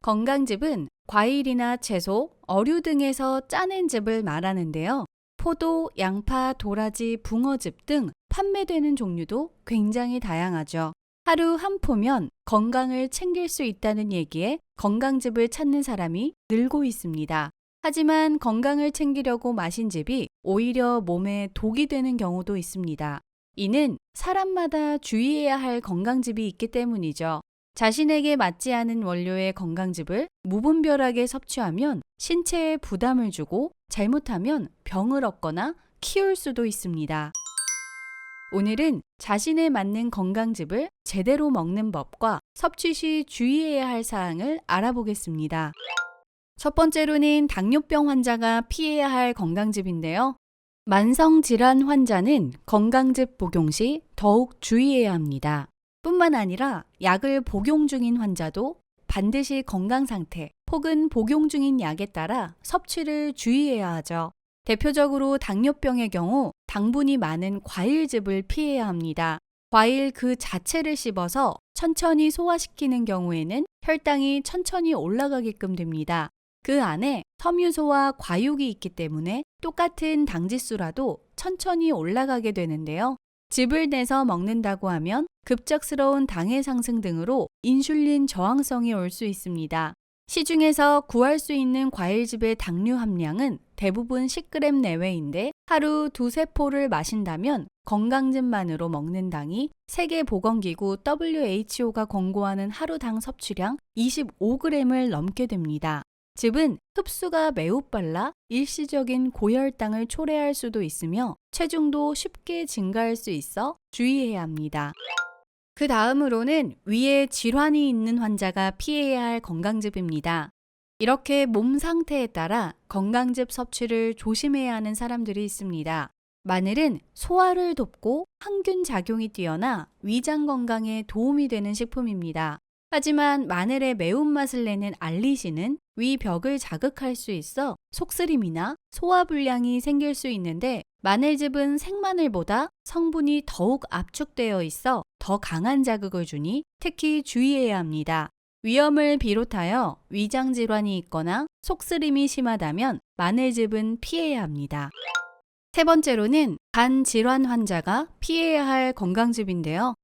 건강즙은 과일이나 채소, 어류 등에서 짜낸 즙을 말하는데요. 포도, 양파, 도라지, 붕어즙 등 판매되는 종류도 굉장히 다양하죠. 하루 한 포면 건강을 챙길 수 있다는 얘기에 건강즙을 찾는 사람이 늘고 있습니다. 하지만 건강을 챙기려고 마신 즙이 오히려 몸에 독이 되는 경우도 있습니다. 이는 사람마다 주의해야 할 건강즙이 있기 때문이죠. 자신에게 맞지 않은 원료의 건강즙을 무분별하게 섭취하면 신체에 부담을 주고 잘못하면 병을 얻거나 키울 수도 있습니다. 오늘은 자신에 맞는 건강즙을 제대로 먹는 법과 섭취 시 주의해야 할 사항을 알아보겠습니다. 첫 번째로는 당뇨병 환자가 피해야 할 건강즙인데요. 만성질환 환자는 건강즙 복용 시 더욱 주의해야 합니다. 뿐만 아니라 약을 복용 중인 환자도 반드시 건강 상태 혹은 복용 중인 약에 따라 섭취를 주의해야 하죠. 대표적으로 당뇨병의 경우 당분이 많은 과일즙을 피해야 합니다. 과일 그 자체를 씹어서 천천히 소화시키는 경우에는 혈당이 천천히 올라가게끔 됩니다. 그 안에 섬유소와 과육이 있기 때문에 똑같은 당지수라도 천천히 올라가게 되는데요. 즙을 내서 먹는다고 하면 급작스러운 당의 상승 등으로 인슐린 저항성이 올 수 있습니다. 시중에서 구할 수 있는 과일즙의 당류 함량은 대부분 10g 내외인데 하루 두세 포를 마신다면 건강즙만으로 먹는 당이 세계보건기구 WHO가 권고하는 하루 당 섭취량 25g을 넘게 됩니다. 즙은 흡수가 매우 빨라 일시적인 고혈당을 초래할 수도 있으며 체중도 쉽게 증가할 수 있어 주의해야 합니다. 그 다음으로는 위에 질환이 있는 환자가 피해야 할 건강즙입니다. 이렇게 몸 상태에 따라 건강즙 섭취를 조심해야 하는 사람들이 있습니다. 마늘은 소화를 돕고 항균 작용이 뛰어나 위장 건강에 도움이 되는 식품입니다. 하지만 마늘의 매운맛을 내는 알리신은 위벽을 자극할 수 있어 속쓰림이나 소화불량이 생길 수 있는데 마늘즙은 생마늘보다 성분이 더욱 압축되어 있어 더 강한 자극을 주니 특히 주의해야 합니다. 위염을 비롯하여 위장 질환이 있거나 속쓰림이 심하다면 마늘즙은 피해야 합니다. 세 번째로는 간 질환 환자가 피해야 할 건강즙인데요.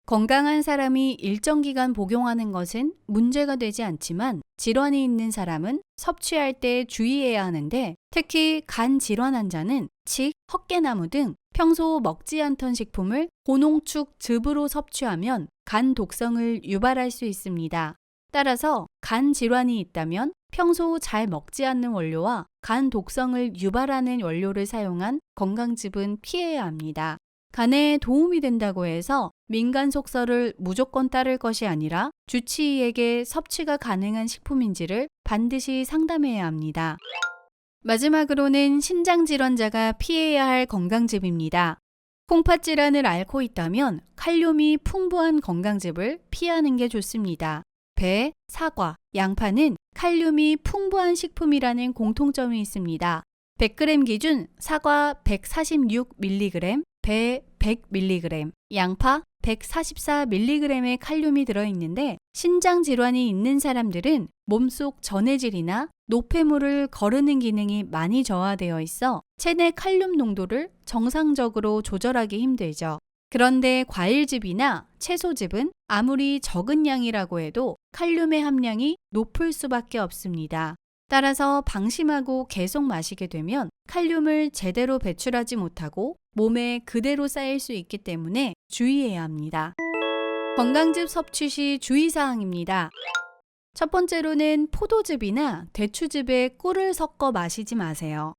건강한 사람이 일정 기간 복용하는 것은 문제가 되지 않지만 질환이 있는 사람은 섭취할 때 주의해야 하는데 특히 간 질환 환자는 칡, 헛개나무 등 평소 먹지 않던 식품을 고농축 즙으로 섭취하면 간 독성을 유발할 수 있습니다. 따라서 간 질환이 있다면 평소 잘 먹지 않는 원료와 간 독성을 유발하는 원료를 사용한 건강즙은 피해야 합니다. 간에 도움이 된다고 해서 민간 속설을 무조건 따를 것이 아니라 주치의에게 섭취가 가능한 식품인지를 반드시 상담해야 합니다. 마지막으로는 신장질환자가 피해야 할 건강즙입니다. 콩팥 질환을 앓고 있다면 칼륨이 풍부한 건강즙을 피하는 게 좋습니다. 배, 사과, 양파는 칼륨이 풍부한 식품이라는 공통점이 있습니다. 100g 기준 사과 146mg, 배 100mg, 양파 144mg의 칼륨이 들어있는데 신장 질환이 있는 사람들은 몸속 전해질이나 노폐물을 거르는 기능이 많이 저하되어 있어 체내 칼륨 농도를 정상적으로 조절하기 힘들죠. 그런데 과일즙이나 채소즙은 아무리 적은 양이라고 해도 칼륨의 함량이 높을 수밖에 없습니다. 따라서 방심하고 계속 마시게 되면 칼륨을 제대로 배출하지 못하고 몸에 그대로 쌓일 수 있기 때문에 주의해야 합니다. 건강즙 섭취 시 주의사항입니다. 첫 번째로는 포도즙이나 대추즙에 꿀을 섞어 마시지 마세요.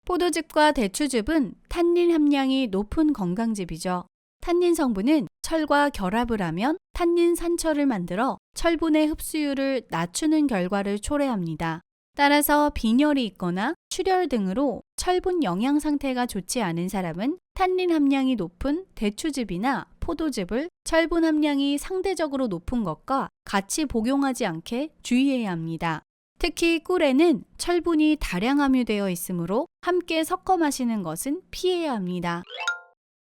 포도즙과 대추즙은 탄닌 함량이 높은 건강즙이죠. 탄닌 성분은 철과 결합을 하면 탄닌 산철을 만들어 철분의 흡수율을 낮추는 결과를 초래합니다. 따라서 빈혈이 있거나 출혈 등으로 철분 영양 상태가 좋지 않은 사람은 탄닌 함량이 높은 대추즙이나 포도즙을 철분 함량이 상대적으로 높은 것과 같이 복용하지 않게 주의해야 합니다. 특히 꿀에는 철분이 다량 함유되어 있으므로 함께 섞어 마시는 것은 피해야 합니다.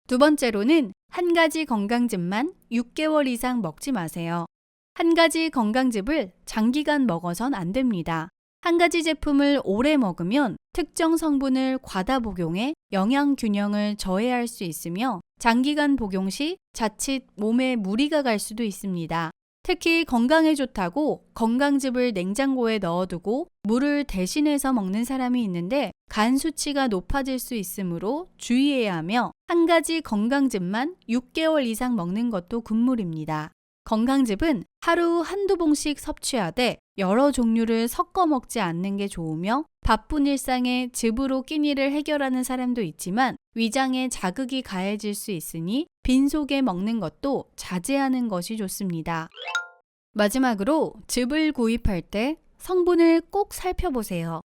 두 번째로는 한 가지 건강즙만 6개월 이상 먹지 마세요. 한 가지 건강즙을 장기간 먹어선 안 됩니다. 한 가지 제품을 오래 먹으면 특정 성분을 과다 복용해 영양 균형을 저해할 수 있으며 장기간 복용 시 자칫 몸에 무리가 갈 수도 있습니다. 특히 건강에 좋다고 건강즙을 냉장고에 넣어두고 물을 대신해서 먹는 사람이 있는데 간 수치가 높아질 수 있으므로 주의해야 하며 한 가지 건강즙만 6개월 이상 먹는 것도 금물입니다. 건강즙은 하루 한두 봉씩 섭취하되 여러 종류를 섞어 먹지 않는 게 좋으며 바쁜 일상에 즙으로 끼니를 해결하는 사람도 있지만 위장에 자극이 가해질 수 있으니 빈속에 먹는 것도 자제하는 것이 좋습니다. 마지막으로 즙을 구입할 때 성분을 꼭 살펴보세요.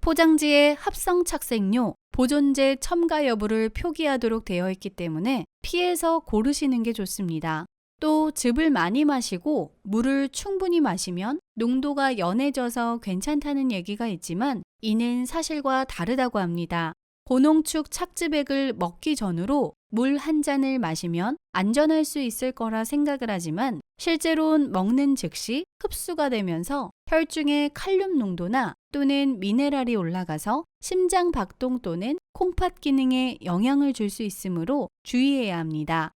포장지에 합성 착색료, 보존제 첨가 여부를 표기하도록 되어 있기 때문에 피해서 고르시는 게 좋습니다. 또 즙을 많이 마시고 물을 충분히 마시면 농도가 연해져서 괜찮다는 얘기가 있지만 이는 사실과 다르다고 합니다. 고농축 착즙액을 먹기 전으로 물 한 잔을 마시면 안전할 수 있을 거라 생각을 하지만 실제로는 먹는 즉시 흡수가 되면서 혈중의 칼륨 농도나 또는 미네랄이 올라가서 심장 박동 또는 콩팥 기능에 영향을 줄 수 있으므로 주의해야 합니다.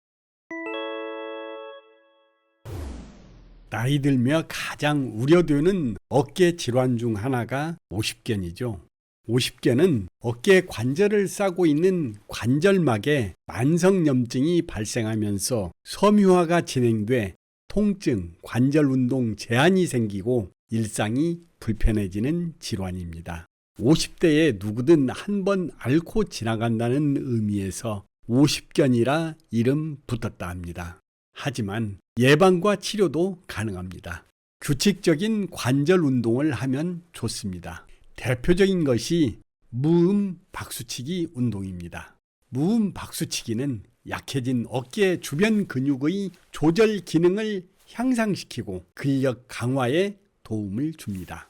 나이 들며 가장 우려되는 어깨 질환 중 하나가 오십견이죠. 오십견은 어깨 관절을 싸고 있는 관절막에 만성염증이 발생하면서 섬유화가 진행돼 통증, 관절 운동 제한이 생기고 일상이 불편해지는 질환입니다. 50대에 누구든 한 번 앓고 지나간다는 의미에서 오십견이라 이름 붙었다 합니다. 하지만 예방과 치료도 가능합니다. 규칙적인 관절 운동을 하면 좋습니다. 대표적인 것이 무음 박수치기 운동입니다. 무음 박수치기는 약해진 어깨 주변 근육의 조절 기능을 향상시키고 근력 강화에 도움을 줍니다.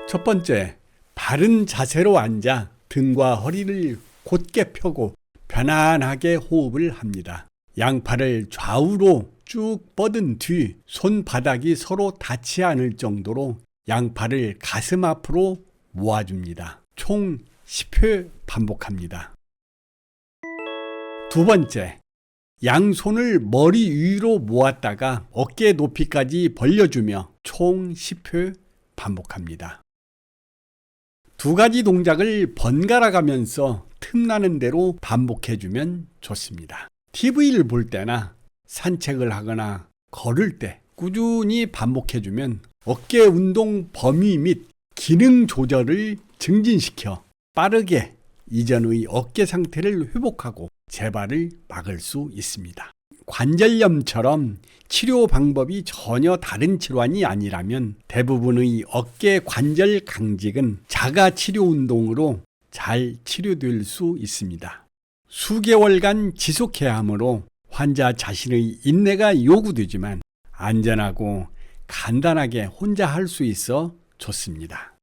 첫 번째, 바른 자세로 앉아 등과 허리를 곧게 펴고 편안하게 호흡을 합니다. 양팔을 좌우로 쭉 뻗은 뒤 손바닥이 서로 닿지 않을 정도로 양팔을 가슴 앞으로 모아줍니다. 총 10회 반복합니다. 두 번째, 양손을 머리 위로 모았다가 어깨 높이까지 벌려주며 총 10회 반복합니다. 두 가지 동작을 번갈아 가면서 틈나는 대로 반복해주면 좋습니다. TV를 볼 때나 산책을 하거나 걸을 때 꾸준히 반복해주면 어깨 운동 범위 및 기능 조절을 증진시켜 빠르게 이전의 어깨 상태를 회복하고 재발을 막을 수 있습니다. 관절염처럼 치료 방법이 전혀 다른 질환이 아니라면 대부분의 어깨 관절 강직은 자가 치료 운동으로 잘 치료될 수 있습니다. 수개월간 지속해야 하므로 환자 자신의 인내가 요구되지만 안전하고 간단하게 혼자 할 수 있어 좋습니다.